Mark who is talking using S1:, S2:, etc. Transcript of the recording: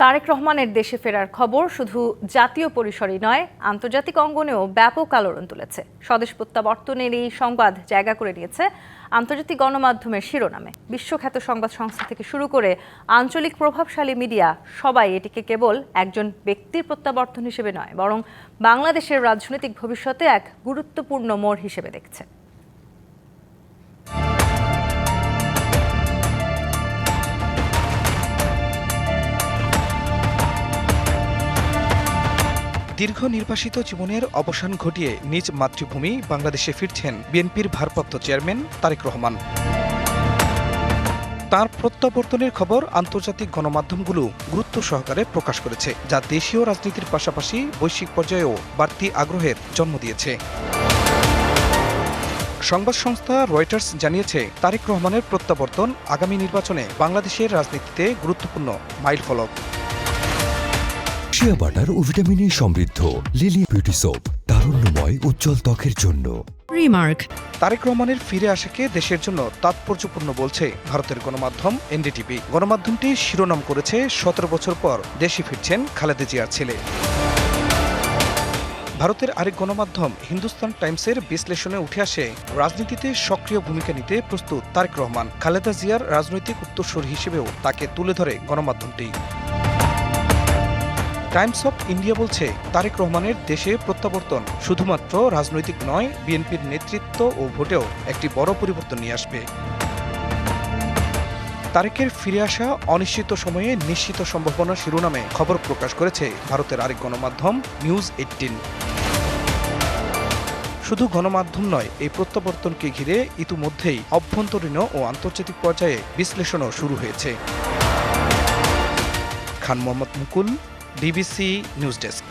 S1: তারেক রহমানের দেশে ফেরার খবর শুধু জাতীয় পরিসরেই নয়, আন্তর্জাতিক অঙ্গনেও ব্যাপক আলোড়ন তুলেছে। স্বদেশ প্রত্যাবর্তনের এই সংবাদ জায়গা করে নিয়েছে আন্তর্জাতিক গণমাধ্যমের শিরোনামে। বিশ্বখ্যাত সংবাদ সংস্থা থেকে শুরু করে আঞ্চলিক প্রভাবশালী মিডিয়া সবাই এটিকে কেবল একজন ব্যক্তির প্রত্যাবর্তন হিসেবে নয়, বরং বাংলাদেশের রাজনৈতিক ভবিষ্যতে এক গুরুত্বপূর্ণ মোড় হিসেবে দেখছে।
S2: দীর্ঘ নির্বাসিত জীবনের অবসান ঘটিয়ে নিজ মাতৃভূমি বাংলাদেশে ফিরছেন বিএনপির ভারপ্রাপ্ত চেয়ারম্যান তারেক রহমান। তার প্রত্যাবর্তনের খবর আন্তর্জাতিক গণমাধ্যমগুলো গুরুত্ব সহকারে প্রকাশ করেছে, যা দেশীয় রাজনীতির পাশাপাশি বৈশ্বিক পর্যায়েও বাড়তি আগ্রহের জন্ম দিয়েছে। সংবাদ সংস্থা রয়টার্স জানিয়েছে, তারেক রহমানের প্রত্যাবর্তন আগামী নির্বাচনে বাংলাদেশের রাজনীতিতে গুরুত্বপূর্ণ মাইলফলক।
S3: শিয়া বাটার ও ভিটামিন ই সমৃদ্ধ লিলি বিউটি সোপ, তারুণ্যময় উজ্জ্বল ত্বকের জন্য।
S4: রিমার্ক।
S2: তারেক রহমানের ফিরে আসাকে দেশের জন্য তাৎপর্যপূর্ণ বলছে ভারতের গণমাধ্যম এনডিটিভি। গণমাধ্যমটি শিরোনাম করেছে, 17 বছর পর দেশে ফিরছেন খালেদা জিয়ার ছেলে। ভারতের আরেক গণমাধ্যম হিন্দুস্তান টাইমসের বিশ্লেষণে উঠে আসে, রাজনীতিতে সক্রিয় ভূমিকা নিতে প্রস্তুত তারেক রহমান। খালেদা জিয়ার রাজনৈতিক উত্তরসূরি হিসেবেও তাকে তুলে ধরে গণমাধ্যমটি। টাইমস অফ ইন্ডিয়া বলছে, তারেক রহমানের দেশে প্রত্যাবর্তন শুধুমাত্র রাজনৈতিক নয়, বিএনপির নেতৃত্ব ও ভোটেও একটি বড় পরিবর্তন নিয়ে আসবে। তারেকের ফিরে আসা অনিশ্চিত সময়ে নিশ্চিত সম্ভাবনা শিরোনামে খবর প্রকাশ করেছে ভারতের আরেক গণমাধ্যম নিউজ 18। শুধু গণমাধ্যম নয়, এই প্রত্যাবর্তনকে ঘিরে ইতিমধ্যেই অভ্যন্তরীণ ও আন্তর্জাতিক পর্যায়ে বিশ্লেষণও শুরু হয়েছে। খান মোহাম্মদ মুকুল, ডিবিসি নিউজ ডেস্ক।